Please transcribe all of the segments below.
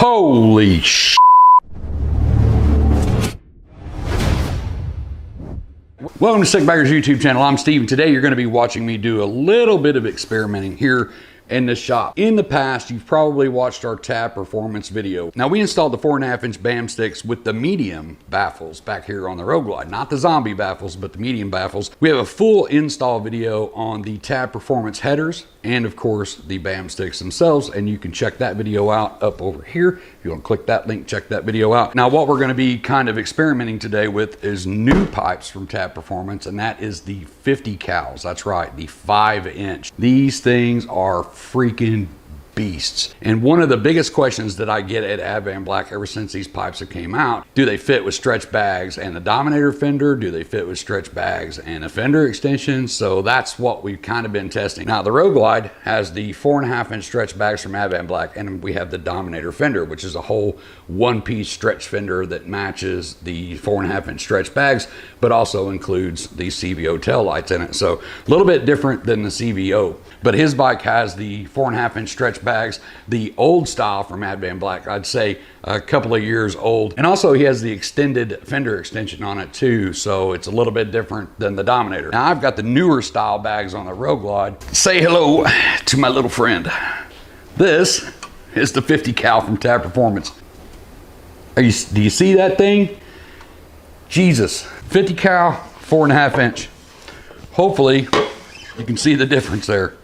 Holy sh! Welcome to Sikbaggers YouTube channel. I'm Steve, and today you're going to be watching me do a little bit of experimenting here in the shop. In the past, you've probably watched our tab performance video. Now, we installed the 4.5-inch BAM sticks with the medium baffles back here on the Road Glide. Not the zombie baffles, but the medium baffles. We have a full install video on the tab performance headers and, of course, the BAM sticks themselves, and you can check that video out up over here. If you want to click that link, check that video out. Now, what we're going to be kind of experimenting today with is new pipes from tab performance, and that is the 50 cals. That's right, the 5-inch. These things are freaking beasts. And one of the biggest questions that I get at Advan Black ever since these pipes have came out, do they fit with stretch bags and the Dominator fender? Do they fit with stretch bags and a fender extension? So that's what we've kind of been testing. Now, the Road Glide has the 4.5-inch stretch bags from Advan Black, and we have the Dominator fender, which is a whole one-piece stretch fender that matches the 4.5-inch stretch bags, but also includes the CVO tail lights in it. So a little bit different than the CVO. But his bike has the 4.5-inch stretch bags, the old style from Advan Black, I'd say a couple of years old. And also he has the extended fender extension on it too, so it's a little bit different than the Dominator. Now, I've got the newer style bags on the Road Glide. Say hello to my little friend. This is the 50 cal from Tab Performance. Do you see that thing? Jesus, 50 cal, 4.5-inch. Hopefully you can see the difference there.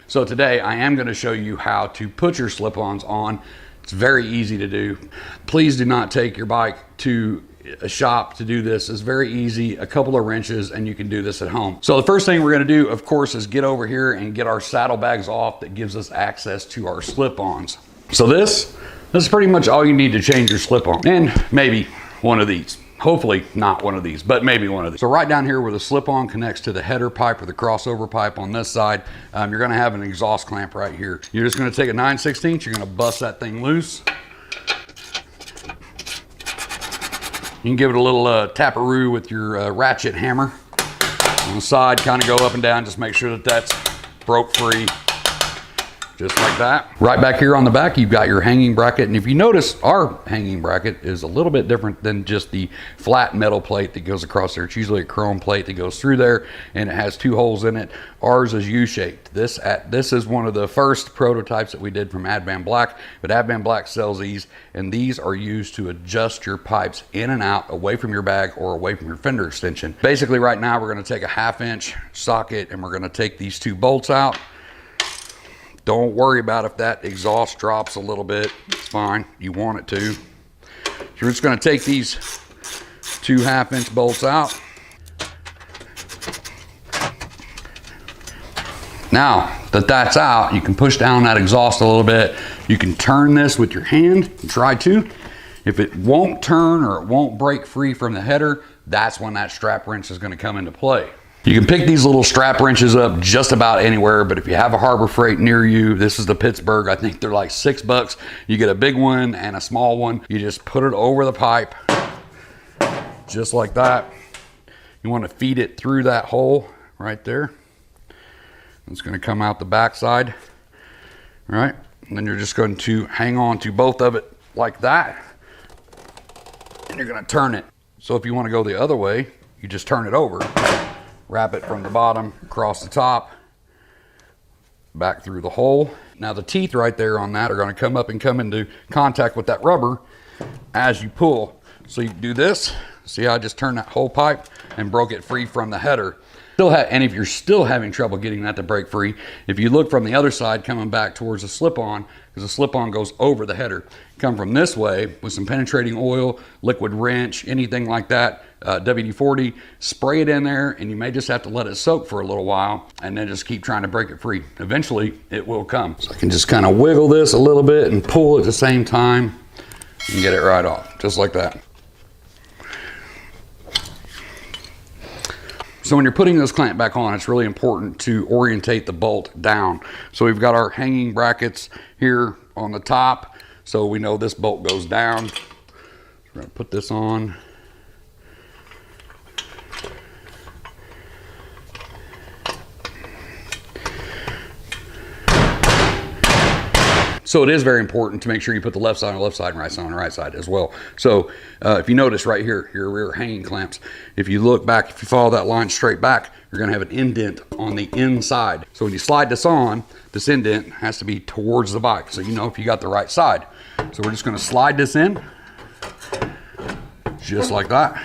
So today I am going to show you how to put your slip-ons on. It's very easy to do. Please do not take your bike to a shop to do this. It's very easy, a couple of wrenches, and you can do this at home. So the first thing we're going to do, of course, is get over here and get our saddlebags off. That gives us access to our slip-ons. So this is pretty much all you need to change your slip-on, and maybe one of these. Hopefully not one of these, but maybe one of these. So right down here where the slip-on connects to the header pipe or the crossover pipe on this side, you're gonna have an exhaust clamp right here. You're just gonna take a 9/16, you're gonna bust that thing loose. You can give it a little taparoo with your ratchet hammer. On the side, kind of go up and down, just make sure that that's broke free. Just like that. Right back here on the back, you've got your hanging bracket. And if you notice, our hanging bracket is a little bit different than just the flat metal plate that goes across there. It's usually a chrome plate that goes through there, and it has 2 holes in it. Ours is U-shaped. This is one of the first prototypes that we did from Advan Black, but Advan Black sells these, and these are used to adjust your pipes in and out, away from your bag or away from your fender extension. Basically, right now, we're gonna take a 1/2-inch socket, and we're gonna take these 2 bolts out. Don't worry about if that exhaust drops a little bit. It's fine. You want it to. You're just going to take these 2 1/2-inch bolts out. Now that that's out, you can push down that exhaust a little bit. You can turn this with your hand and try to. If it won't turn or it won't break free from the header, that's when that strap wrench is going to come into play. You can pick these little strap wrenches up just about anywhere, but if you have a Harbor Freight near you, this is the Pittsburgh, I think they're like $6. You get a big one and a small one. You just put it over the pipe, just like that. You want to feed it through that hole right there. It's going to come out the back side, right? And then you're just going to hang on to both of it like that, and you're going to turn it. So if you want to go the other way, you just turn it over. Wrap it from the bottom, across the top, back through the hole. Now the teeth right there on that are gonna come up and come into contact with that rubber as you pull. So you do this, see how I just turned that whole pipe and broke it free from the header. And if you're still having trouble getting that to break free, if you look from the other side coming back towards the slip-on, because the slip-on goes over the header, come from this way with some penetrating oil, liquid wrench, anything like that, WD-40, spray it in there, and you may just have to let it soak for a little while and then just keep trying to break it free. Eventually it will come. So I can just kind of wiggle this a little bit and pull at the same time and get it right off, just like that. So when you're putting this clamp back on, it's really important to orientate the bolt down. So we've got our hanging brackets here on the top, so we know this bolt goes down. We're gonna put this on. So it is very important to make sure you put the left side on the left side and right side on the right side as well. So if you notice right here, your rear hanging clamps, if you look back, if you follow that line straight back, you're gonna have an indent on the inside. So when you slide this on, this indent has to be towards the bike, so you know if you got the right side. So we're just gonna slide this in, just like that.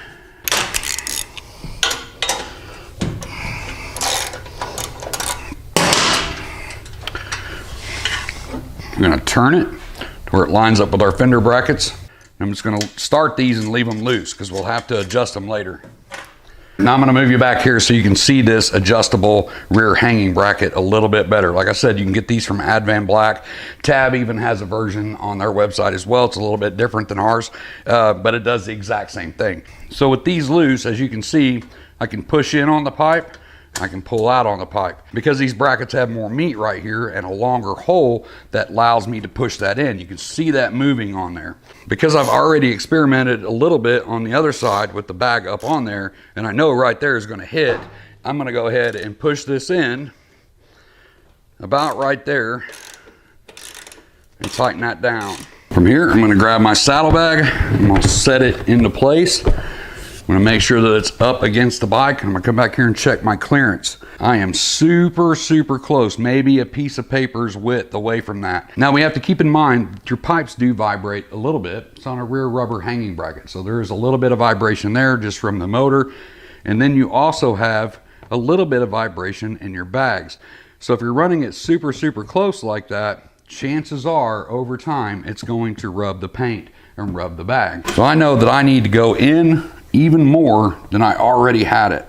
I'm gonna turn it to where it lines up with our fender brackets. I'm just gonna start these and leave them loose because we'll have to adjust them later. Now I'm gonna move you back here so you can see this adjustable rear hanging bracket a little bit better. Like I said, you can get these from Advan Black. Tab even has a version on their website as well. It's a little bit different than ours, but it does the exact same thing. So with these loose, as you can see, I can push in on the pipe, I can pull out on the pipe. Because these brackets have more meat right here and a longer hole, that allows me to push that in. You can see that moving on there. Because I've already experimented a little bit on the other side with the bag up on there, and I know right there is gonna hit, I'm gonna go ahead and push this in about right there and tighten that down. From here, I'm gonna grab my saddlebag, I'm gonna set it into place. I'm gonna make sure that it's up against the bike, and I'm gonna come back here and check my clearance. I am super, super close, maybe a piece of paper's width away from that. Now we have to keep in mind that your pipes do vibrate a little bit. It's on a rear rubber hanging bracket, so there is a little bit of vibration there just from the motor. And then you also have a little bit of vibration in your bags. So if you're running it super, super close like that, chances are over time it's going to rub the paint and rub the bag. So I know that I need to go in even more than I already had it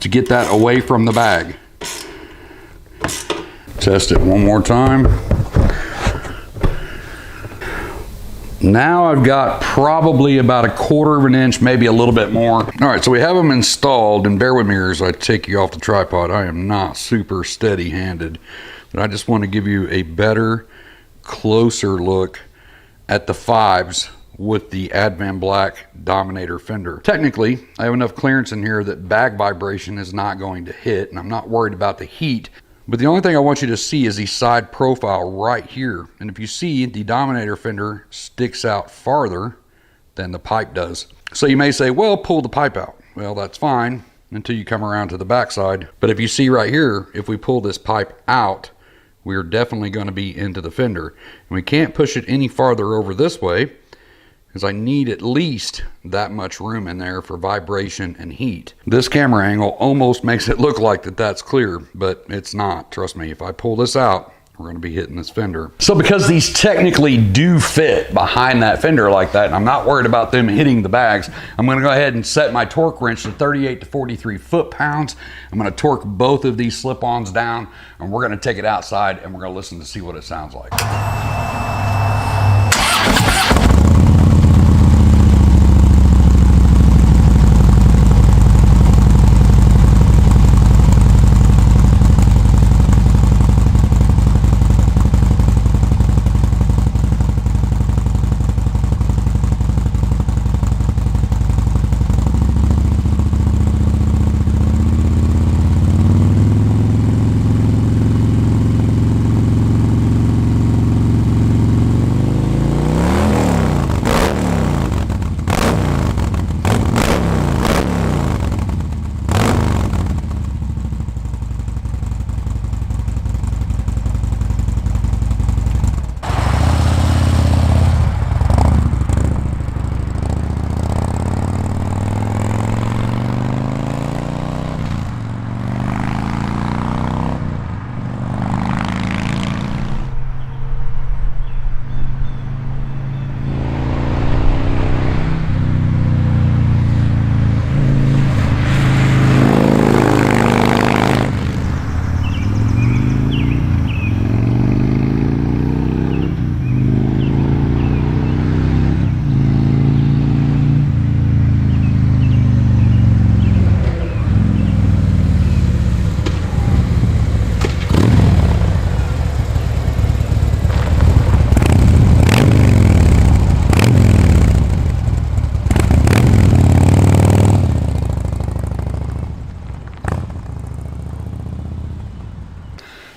to get that away from the bag. Test it one more time. Now I've got probably about 1/4 of an inch, maybe a little bit more. All right, so we have them installed, and bear with me here as I take you off the tripod. I am not super steady handed, but I just want to give you a better, closer look at the 5s with the Advan Black Dominator fender. Technically, I have enough clearance in here that bag vibration is not going to hit, and I'm not worried about the heat. But the only thing I want you to see is the side profile right here. And if you see, the Dominator fender sticks out farther than the pipe does. So you may say, well, pull the pipe out. Well, that's fine until you come around to the backside. But if you see right here, if we pull this pipe out, we're definitely going to be into the fender. And we can't push it any farther over this way, because I need at least that much room in there for vibration and heat. This camera angle almost makes it look like that's clear, but it's not. Trust me, if I pull this out, we're gonna be hitting this fender. So because these technically do fit behind that fender like that, and I'm not worried about them hitting the bags, I'm gonna go ahead and set my torque wrench to 38 to 43 foot-pounds. I'm gonna torque both of these slip-ons down, and we're gonna take it outside and we're gonna listen to see what it sounds like.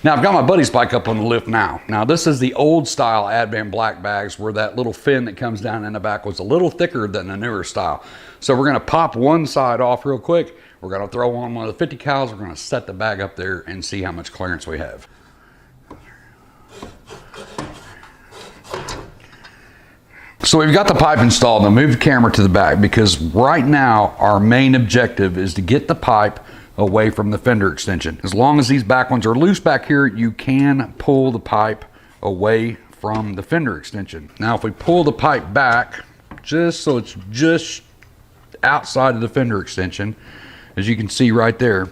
Now I've got my buddy's bike up on the lift now. Now this is the old style Advan black bags where that little fin that comes down in the back was a little thicker than the newer style. So we're gonna pop one side off real quick. We're gonna throw on one of the 50 cals. We're gonna set the bag up there and see how much clearance we have. So we've got the pipe installed. Now move the camera to the back because right now our main objective is to get the pipe away from the fender extension. As long as these back ones are loose back here, you can pull the pipe away from the fender extension. Now if we pull the pipe back, just so it's just outside of the fender extension, as you can see right there,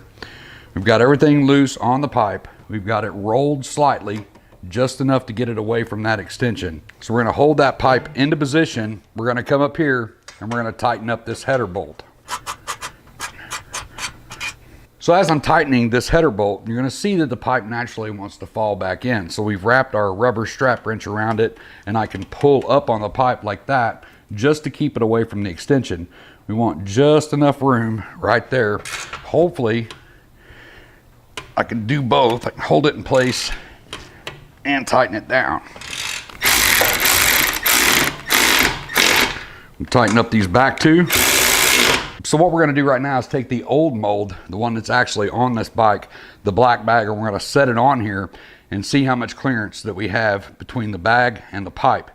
we've got everything loose on the pipe. We've got it rolled slightly, just enough to get it away from that extension. So we're gonna hold that pipe into position. We're gonna come up here and we're gonna tighten up this header bolt. So as I'm tightening this header bolt, you're gonna see that the pipe naturally wants to fall back in. So we've wrapped our rubber strap wrench around it and I can pull up on the pipe like that just to keep it away from the extension. We want just enough room right there. Hopefully, I can do both. I can hold it in place and tighten it down. Tighten up these back two. So what we're gonna do right now is take the old mold, the one that's actually on this bike, the black bag, and we're gonna set it on here and see how much clearance that we have between the bag and the pipe.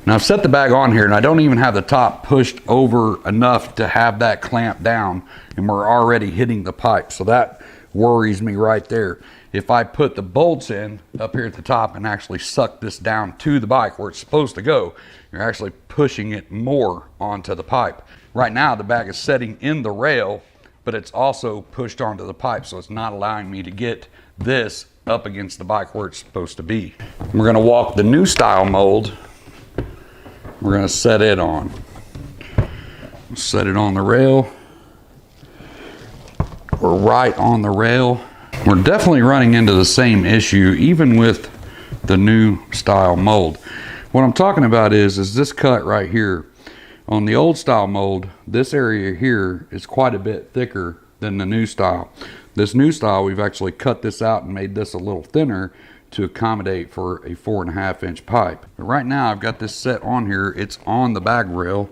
Now I've set the bag on here and I don't even have the top pushed over enough to have that clamp down, and we're already hitting the pipe. So that worries me right there. If I put the bolts in up here at the top and actually suck this down to the bike where it's supposed to go, you're actually pushing it more onto the pipe. Right now the bag is setting in the rail, but it's also pushed onto the pipe, so it's not allowing me to get this up against the bike where it's supposed to be. We're gonna walk the new style mold. We're gonna set it on. Set it on the rail. We're right on the rail. We're definitely running into the same issue even with the new style mold. What I'm talking about is this cut right here. On the old style mold, this area here is quite a bit thicker than the new style. This new style, we've actually cut this out and made this a little thinner to accommodate for a 4.5 inch pipe. But right now I've got this set on here. It's on the bag rail.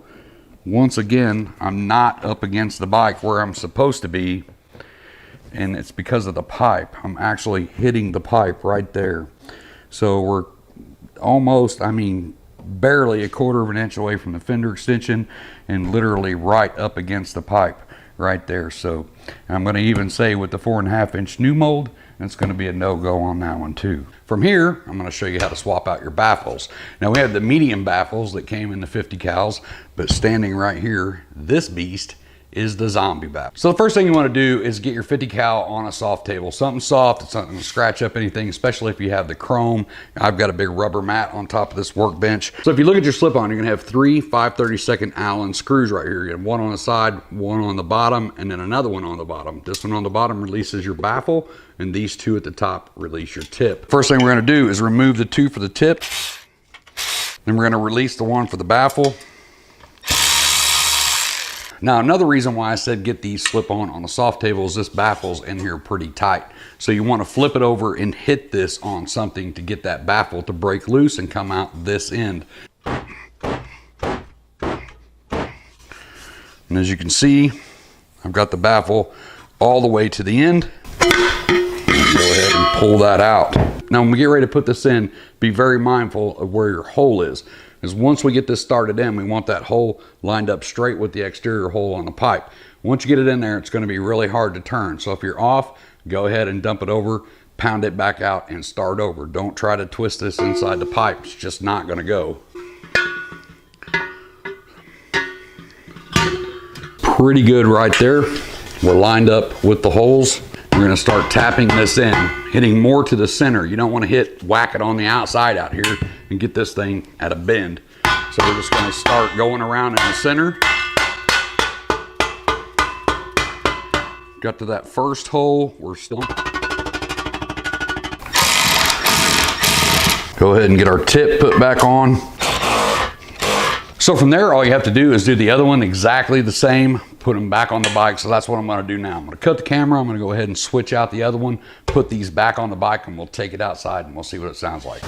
Once again, I'm not up against the bike where I'm supposed to be, and it's because of the pipe. I'm actually hitting the pipe right there. So we're almost, I mean, barely 1/4 of an inch away from the fender extension and literally right up against the pipe right there. So I'm going to even say with the 4.5 inch new mold, it's going to be a no-go on that one too. From here, I'm going to show you how to swap out your baffles. Now we have the medium baffles that came in the 50 cals, but standing right here, this beast is the zombie baffle. So the first thing you want to do is get your 50 cal on a soft table. Something soft, it's not going to scratch up anything, especially if you have the chrome. I've got a big rubber mat on top of this workbench. So if you look at your slip-on, you're going to have 3 5/32 Allen screws right here. You have one on the side, one on the bottom, and then another one on the bottom. This one on the bottom releases your baffle, and these two at the top release your tip. First thing we're going to do is remove the two for the tip. Then we're going to release the one for the baffle. Now, another reason why I said get these slip-on the soft table is this baffle's in here pretty tight. So you want to flip it over and hit this on something to get that baffle to break loose and come out this end. And as you can see, I've got the baffle all the way to the end. Go ahead and pull that out. Now, when we get ready to put this in, be very mindful of where your hole is. Because once we get this started in, we want that hole lined up straight with the exterior hole on the pipe. Once you get it in there, it's going to be really hard to turn. So if you're off, go ahead and dump it over, pound it back out, and start over. Don't try to twist this inside the pipe. It's just not going to go. Pretty good right there. We're lined up with the holes. We're going to start tapping this in, hitting more to the center. You don't want to whack it on the outside out here and get this thing at a bend. So we're just going to start going around in the center. Got to that first hole. We're still. Go ahead and get our tip put back on. So from there, all you have to do is do the other one exactly the same, put them back on the bike. So that's what I'm gonna do now. I'm gonna cut the camera, I'm gonna go ahead and switch out the other one, put these back on the bike, and we'll take it outside and we'll see what it sounds like.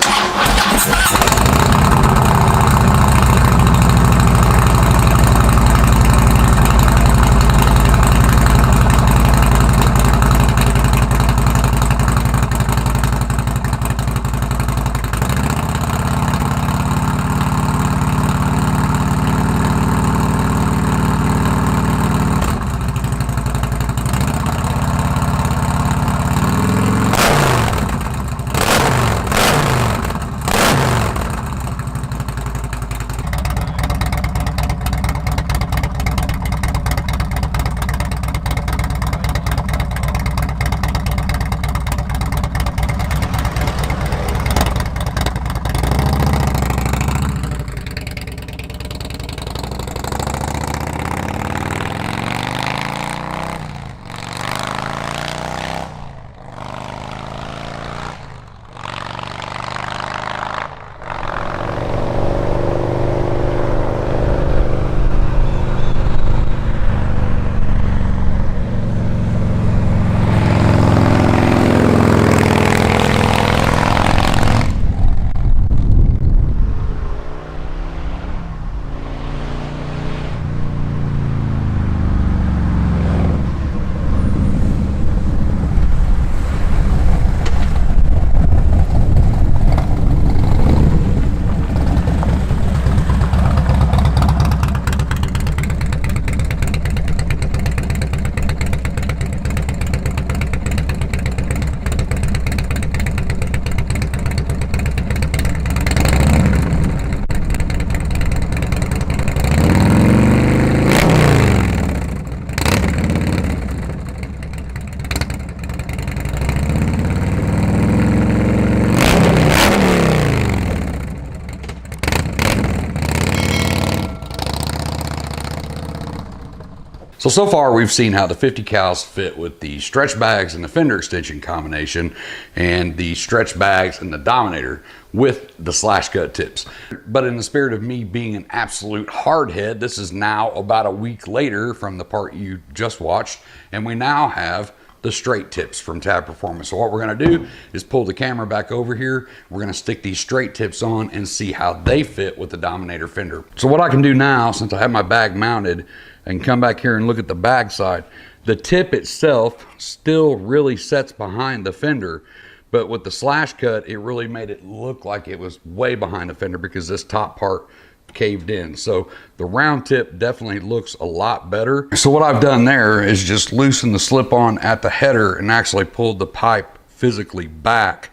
So far we've seen how the 50 cals fit with the stretch bags and the fender extension combination, and the stretch bags and the Dominator with the slash cut tips. But in the spirit of me being an absolute hardhead, this is now about a week later from the part you just watched, and we now have the straight tips from Tab Performance. So what we're gonna do is pull the camera back over here. We're gonna stick these straight tips on and see how they fit with the Dominator fender. So what I can do now, since I have my bag mounted, I can come back here and look at the bag side. The tip itself still really sets behind the fender, but with the slash cut, it really made it look like it was way behind the fender because this top part caved in. So the round tip definitely looks a lot better. So what I've done there is just loosen the slip-on at the header and actually pulled the pipe physically back.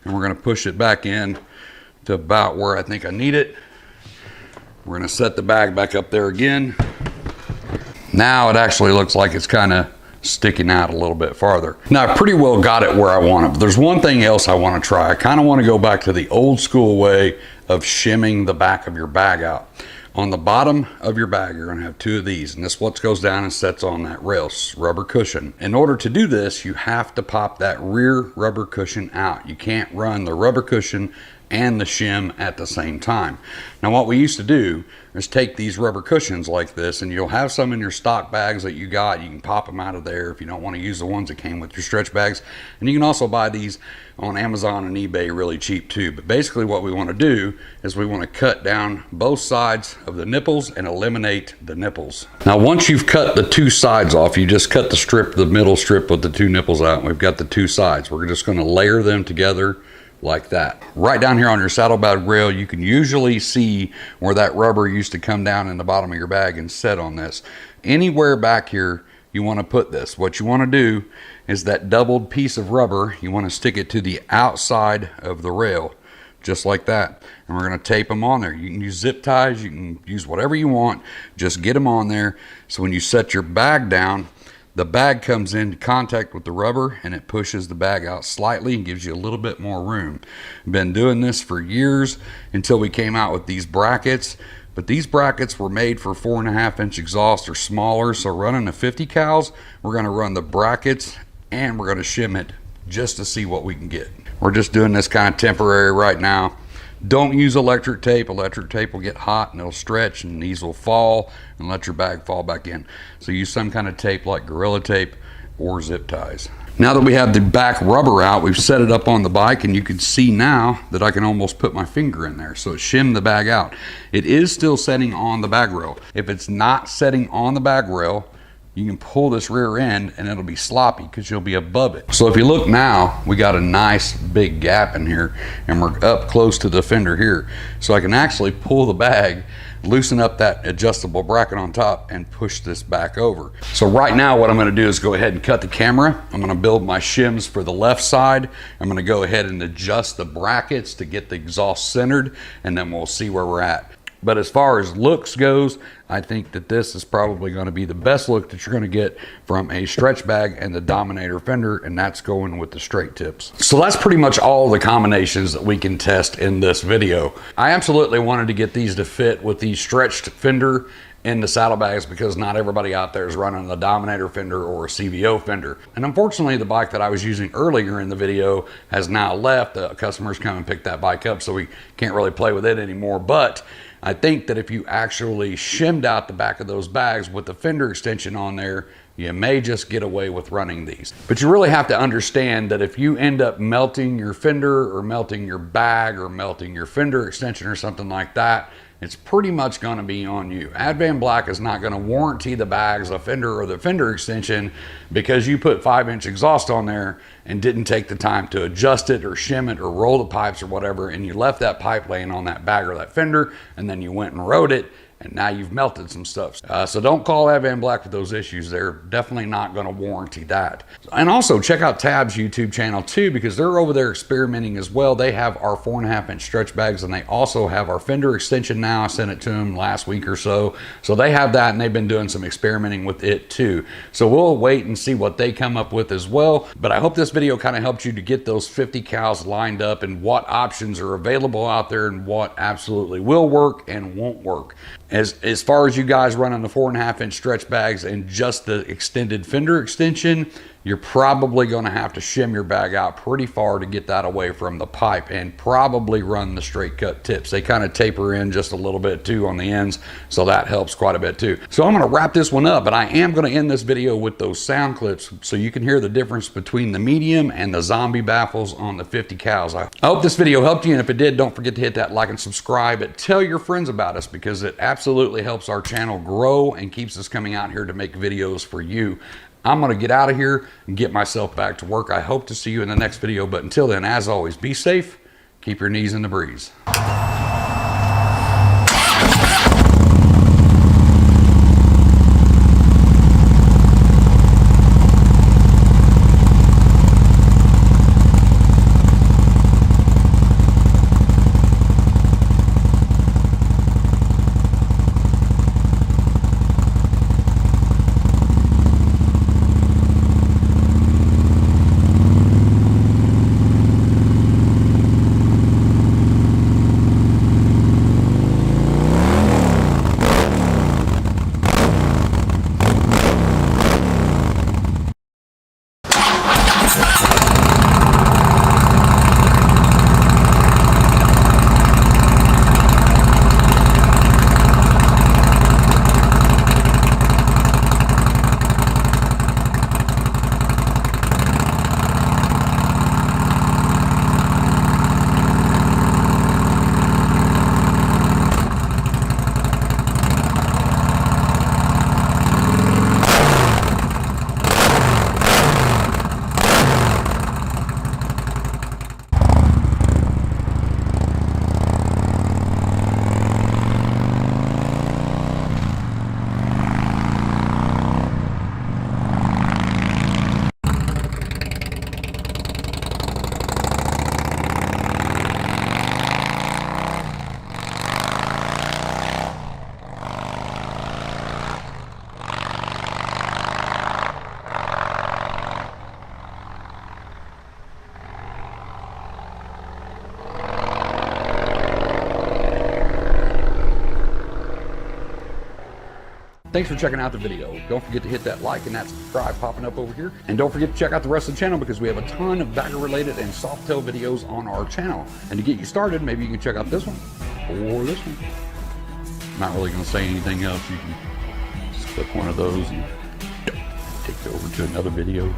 And we're gonna push it back in to about where I think I need it. We're gonna set the bag back up there again. Now it actually looks like it's kind of sticking out a little bit farther. Now I pretty well got it where I want it, but there's one thing else I want to try. I kind of want to go back to the old school way of shimming the back of your bag out. On the bottom of your bag, you're going to have two of these, and this what goes down and sets on that rail rubber cushion. In order to do this, you have to pop that rear rubber cushion out. You can't run the rubber cushion and the shim at the same time. Now what we used to do is take these rubber cushions like this, and you'll have some in your stock bags that you got. You can pop them out of there if you don't want to use the ones that came with your stretch bags. And you can also buy these on Amazon and eBay really cheap too. But basically what we want to do is we want to cut down both sides of the nipples and eliminate the nipples. Now once you've cut the two sides off, you just cut the strip, the middle strip with the two nipples out, and we've got the two sides. We're just going to layer them together like that. Right down here on your saddlebag rail, you can usually see where that rubber used to come down in the bottom of your bag and set on this. Anywhere back here you want to put this, what you want to do is that doubled piece of rubber, you want to stick it to the outside of the rail, just like that. And we're going to tape them on there. You can use zip ties, you can use whatever you want, just get them on there. So when you set your bag down, the bag comes into contact with the rubber and it pushes the bag out slightly and gives you a little bit more room. Been doing this for years until we came out with these brackets, but these brackets were made for 4.5-inch exhaust or smaller. So running the 50 cals, we're going to run the brackets and we're going to shim it just to see what we can get. We're just doing this kind of temporary right now, Don't use electric tape. Electric tape will get hot and it'll stretch and these will fall and let your bag fall back in. So use some kind of tape like Gorilla Tape or zip ties. Now that we have the back rubber out, we've set it up on the bike, and you can see now that I can almost put my finger in there. So it shimmed the bag out. It is still setting on the bag rail. If it's not setting on the bag rail, you can pull this rear end and it'll be sloppy because you'll be above it. So if you look now, we got a nice big gap in here and we're up close to the fender here. So I can actually pull the bag, loosen up that adjustable bracket on top and push this back over. So right now what I'm gonna do is go ahead and cut the camera. I'm gonna build my shims for the left side. I'm gonna go ahead and adjust the brackets to get the exhaust centered, and then we'll see where we're at. But as far as looks goes, I think that this is probably going to be the best look that you're going to get from a stretch bag and the Dominator fender, and that's going with the straight tips. So that's pretty much all the combinations that we can test in this video. I absolutely wanted to get these to fit with the stretched fender in the saddlebags because not everybody out there is running a Dominator fender or a CVO fender. And unfortunately, the bike that I was using earlier in the video has now left. The customers come and pick that bike up, so we can't really play with it anymore. But I think that if you actually shimmed out the back of those bags with the fender extension on there, you may just get away with running these. But you really have to understand that if you end up melting your fender or melting your bag or melting your fender extension or something like that, it's pretty much going to be on you. Advan Black is not going to warranty the bags, the fender, or the fender extension because you put 5-inch exhaust on there and didn't take the time to adjust it or shim it or roll the pipes or whatever, and you left that pipe laying on that bag or that fender, and then you went and rode it, and now you've melted some stuff. So don't call Advan Black with those issues. They're definitely not going to warranty that. And also check out Tab's YouTube channel too, because they're over there experimenting as well. They have our 4.5-inch stretch bags, and they also have our fender extension now. I sent it to them last week or so. So they have that, and they've been doing some experimenting with it too. So we'll wait and see what they come up with as well. But I hope this video kind of helped you to get those 50 cals lined up and what options are available out there and what absolutely will work and won't work. As far as you guys running the 4.5-inch stretch bags and just the extended fender extension, you're probably going to have to shim your bag out pretty far to get that away from the pipe, and probably run the straight cut tips. They kind of taper in just a little bit too on the ends, so that helps quite a bit too. So I'm going to wrap this one up, but I am going to end this video with those sound clips so you can hear the difference between the medium and the zombie baffles on the 50 cals. I hope this video helped you, and if it did, don't forget to hit that like and subscribe, and tell your friends about us because it absolutely helps our channel grow and keeps us coming out here to make videos for you. I'm going to get out of here and get myself back to work. I hope to see you in the next video, but until then, as always, be safe, keep your knees in the breeze. Thanks for checking out the video. Don't forget to hit that like and that subscribe popping up over here. And don't forget to check out the rest of the channel because we have a ton of bagger related and soft tail videos on our channel. And to get you started, maybe you can check out this one or this one. I'm not really going to say anything else. You can just click one of those and take it over to another video.